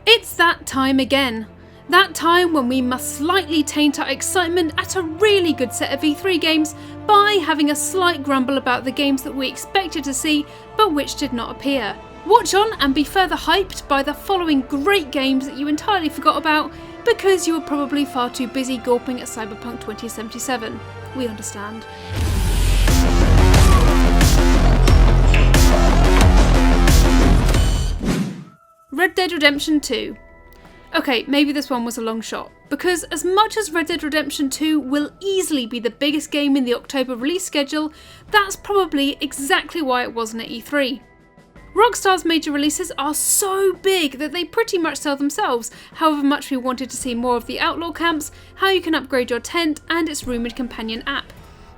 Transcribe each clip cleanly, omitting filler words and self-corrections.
It's that time again. That time when we must slightly taint our excitement at a really good set of E3 games by having a slight grumble about the games that we expected to see but which did not appear. Watch on and be further hyped by the following great games that you entirely forgot about because you were probably far too busy gawping at Cyberpunk 2077. We understand. Red Dead Redemption 2. Okay, maybe this one was a long shot, because as much as Red Dead Redemption 2 will easily be the biggest game in the October release schedule, that's probably exactly why it wasn't at E3. Rockstar's major releases are so big that they pretty much sell themselves, however much we wanted to see more of the Outlaw camps, how you can upgrade your tent, and its rumoured companion app.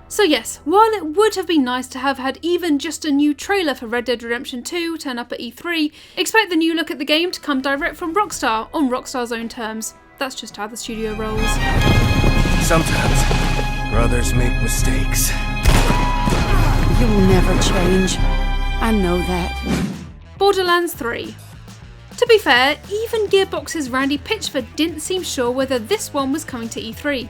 So yes, while it would have been nice to have had even just a new trailer for Red Dead Redemption 2 turn up at E3, expect the new look at the game to come direct from Rockstar on Rockstar's own terms. That's just how the studio rolls. Sometimes, brothers make mistakes. You'll never change. I know that. Borderlands 3. To be fair, even Gearbox's Randy Pitchford didn't seem sure whether this one was coming to E3.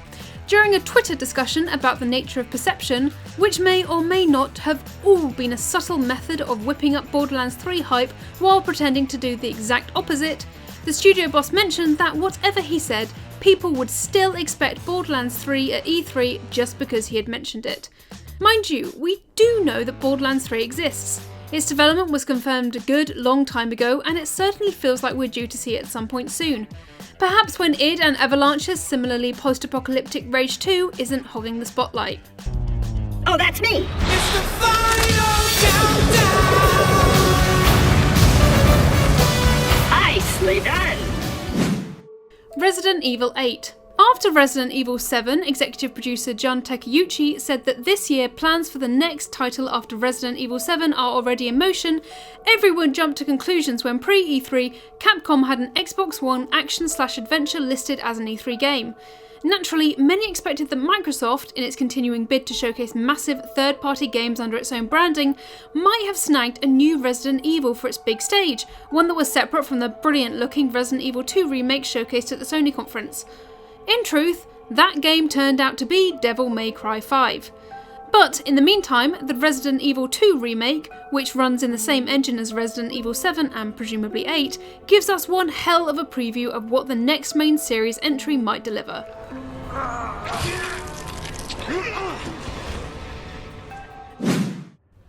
During a Twitter discussion about the nature of perception, which may or may not have all been a subtle method of whipping up Borderlands 3 hype while pretending to do the exact opposite, the studio boss mentioned that whatever he said, people would still expect Borderlands 3 at E3 just because he had mentioned it. Mind you, we do know that Borderlands 3 exists. Its development was confirmed a good long time ago, and it certainly feels like we're due to see it at some point soon. Perhaps when id and Avalanche's similarly post-apocalyptic Rage 2 isn't hogging the spotlight. Oh, that's me! It's the final countdown! Nicely done! Resident Evil 8. After Resident Evil 7, executive producer John Takeuchi said that this year plans for the next title after Resident Evil 7 are already in motion, everyone jumped to conclusions when pre-E3, Capcom had an Xbox One action/adventure listed as an E3 game. Naturally, many expected that Microsoft, in its continuing bid to showcase massive third-party games under its own branding, might have snagged a new Resident Evil for its big stage, one that was separate from the brilliant-looking Resident Evil 2 remake showcased at the Sony conference. In truth, that game turned out to be Devil May Cry 5. But in the meantime, the Resident Evil 2 remake, which runs in the same engine as Resident Evil 7 and presumably 8, gives us one hell of a preview of what the next main series entry might deliver.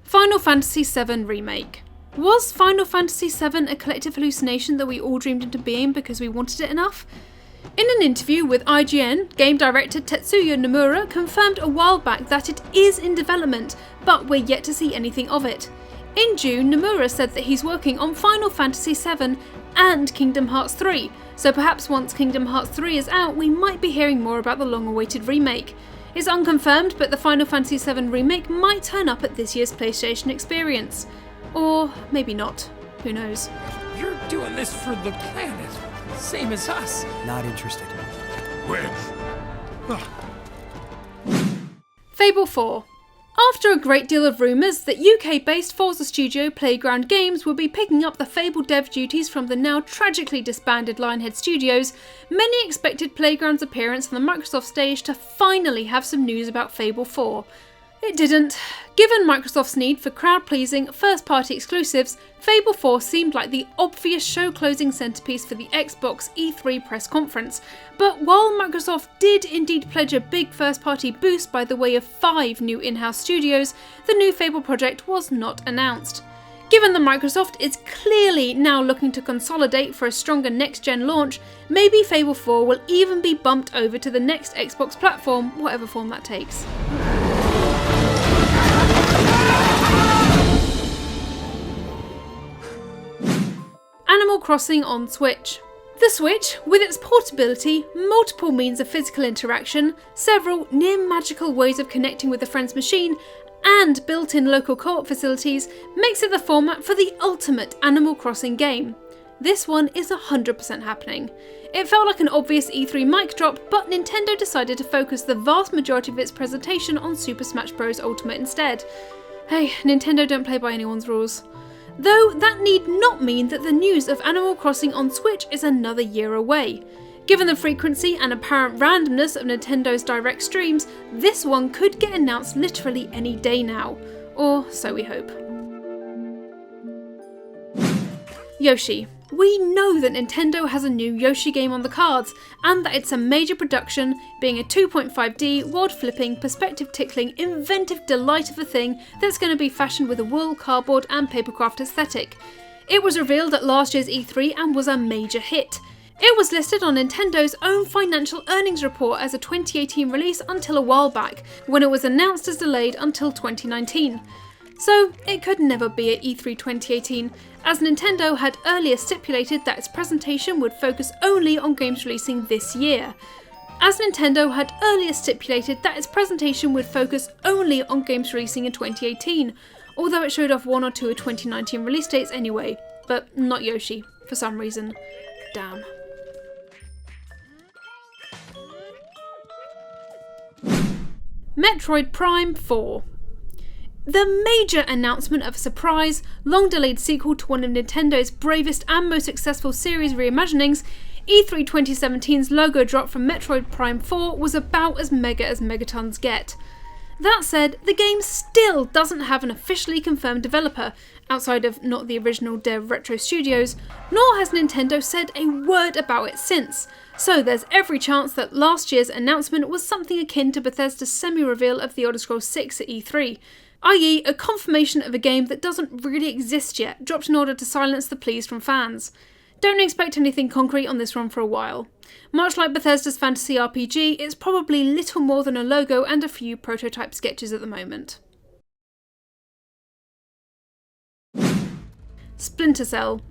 Final Fantasy VII Remake. Was Final Fantasy VII a collective hallucination that we all dreamed into being because we wanted it enough? In an interview with IGN, game director Tetsuya Nomura confirmed a while back that it is in development, but we're yet to see anything of it. In June, Nomura said that he's working on Final Fantasy VII and Kingdom Hearts 3, so perhaps once Kingdom Hearts 3 is out, we might be hearing more about the long-awaited remake. It's unconfirmed, but the Final Fantasy VII remake might turn up at this year's PlayStation Experience. Or maybe not. Who knows? You're doing this for the planet, same as us. Not interested. Fable 4. After a great deal of rumours that UK-based Forza studio Playground Games would be picking up the Fable dev duties from the now tragically disbanded Lionhead Studios, many expected Playground's appearance on the Microsoft stage to finally have some news about Fable 4. It didn't. Given Microsoft's need for crowd-pleasing, first-party exclusives, Fable 4 seemed like the obvious show-closing centrepiece for the Xbox E3 press conference. But while Microsoft did indeed pledge a big first-party boost by the way of 5 new in-house studios, the new Fable project was not announced. Given that Microsoft is clearly now looking to consolidate for a stronger next-gen launch, maybe Fable 4 will even be bumped over to the next Xbox platform, whatever form that takes. Animal Crossing on Switch. The Switch, with its portability, multiple means of physical interaction, several near-magical ways of connecting with a friend's machine, and built-in local co-op facilities, makes it the format for the ultimate Animal Crossing game. This one is 100% happening. It felt like an obvious E3 mic drop, but Nintendo decided to focus the vast majority of its presentation on Super Smash Bros. Ultimate instead. Hey, Nintendo don't play by anyone's rules. Though that need not mean that the news of Animal Crossing on Switch is another year away. Given the frequency and apparent randomness of Nintendo's direct streams, this one could get announced literally any day now. Or so we hope. Yoshi. We know that Nintendo has a new Yoshi game on the cards, and that it's a major production, being a 2.5D, world-flipping, perspective-tickling, inventive delight of a thing that's going to be fashioned with a wool, cardboard and papercraft aesthetic. It was revealed at last year's E3 and was a major hit. It was listed on Nintendo's own financial earnings report as a 2018 release until a while back, when it was announced as delayed until 2019. So it could never be at E3 2018, as Nintendo had earlier stipulated that its presentation would focus only on games releasing this year. Although it showed off one or two of 2019 release dates anyway, but not Yoshi, for some reason. Damn. Metroid Prime 4. The major announcement of a surprise, long-delayed sequel to one of Nintendo's bravest and most successful series reimaginings, E3 2017's logo drop from Metroid Prime 4 was about as mega as Megatons get. That said, the game still doesn't have an officially confirmed developer, outside of not the original dev Retro Studios, nor has Nintendo said a word about it since, so there's every chance that last year's announcement was something akin to Bethesda's semi-reveal of The Elder Scrolls VI at E3, i.e. a confirmation of a game that doesn't really exist yet, dropped in order to silence the pleas from fans. Don't expect anything concrete on this one for a while. Much like Bethesda's fantasy RPG, it's probably little more than a logo and a few prototype sketches at the moment. Splinter Cell.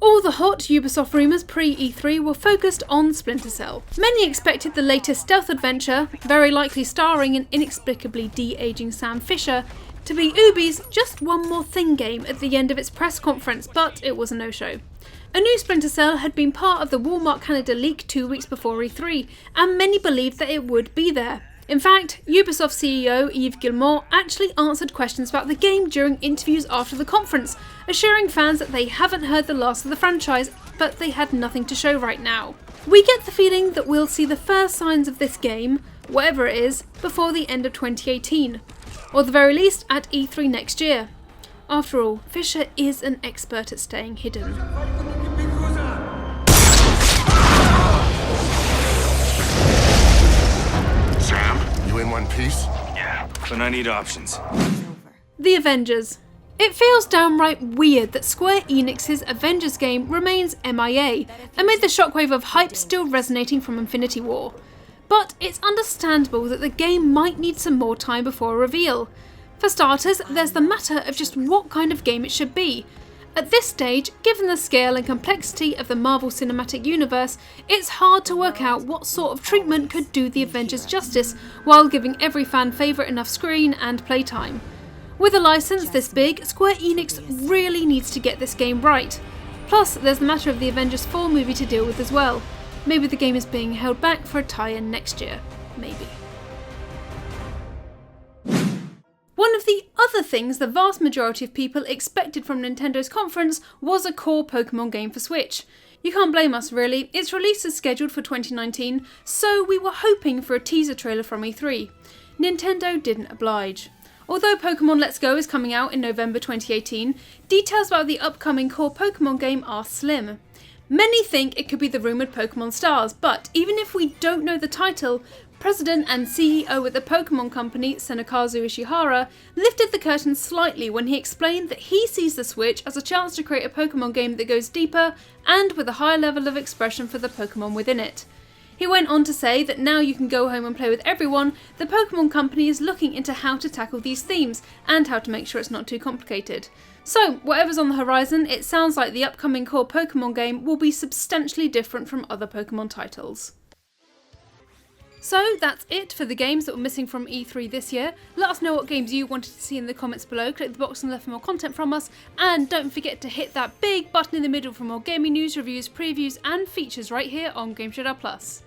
All the hot Ubisoft rumours pre-E3 were focused on Splinter Cell. Many expected the latest stealth adventure, very likely starring an inexplicably de-aging Sam Fisher, to be Ubi's Just One More Thing game at the end of its press conference, but it was a no-show. A new Splinter Cell had been part of the Walmart Canada leak 2 weeks before E3, and many believed that it would be there. In fact, Ubisoft CEO Yves Guillemot actually answered questions about the game during interviews after the conference, assuring fans that they haven't heard the last of the franchise, but they had nothing to show right now. We get the feeling that we'll see the first signs of this game, whatever it is, before the end of 2018, or at the very least at E3 next year. After all, Fisher is an expert at staying hidden. Sam, you in one piece? Yeah, but I need options. The Avengers. It feels downright weird that Square Enix's Avengers game remains MIA, amid the shockwave of hype still resonating from Infinity War. But it's understandable that the game might need some more time before a reveal. For starters, there's the matter of just what kind of game it should be. At this stage, given the scale and complexity of the Marvel Cinematic Universe, it's hard to work out what sort of treatment could do the Avengers justice while giving every fan favourite enough screen and playtime. With a licence this big, Square Enix really needs to get this game right. Plus, there's the matter of the Avengers 4 movie to deal with as well. Maybe the game is being held back for a tie-in next year. Maybe. One of the other things the vast majority of people expected from Nintendo's conference was a core Pokemon game for Switch. You can't blame us really, its release is scheduled for 2019, so we were hoping for a teaser trailer from E3. Nintendo didn't oblige. Although Pokemon Let's Go is coming out in November 2018, details about the upcoming core Pokemon game are slim. Many think it could be the rumoured Pokemon Stars, but even if we don't know the title, President and CEO at the Pokemon company, Senakazu Ishihara, lifted the curtain slightly when he explained that he sees the Switch as a chance to create a Pokemon game that goes deeper and with a higher level of expression for the Pokemon within it. He went on to say that now you can go home and play with everyone, the Pokemon company is looking into how to tackle these themes and how to make sure it's not too complicated. So, whatever's on the horizon, it sounds like the upcoming core Pokemon game will be substantially different from other Pokemon titles. So that's it for the games that were missing from E3 this year. Let us know what games you wanted to see in the comments below, click the box on the left for more content from us, and don't forget to hit that big button in the middle for more gaming news, reviews, previews and features right here on Game Radar Plus.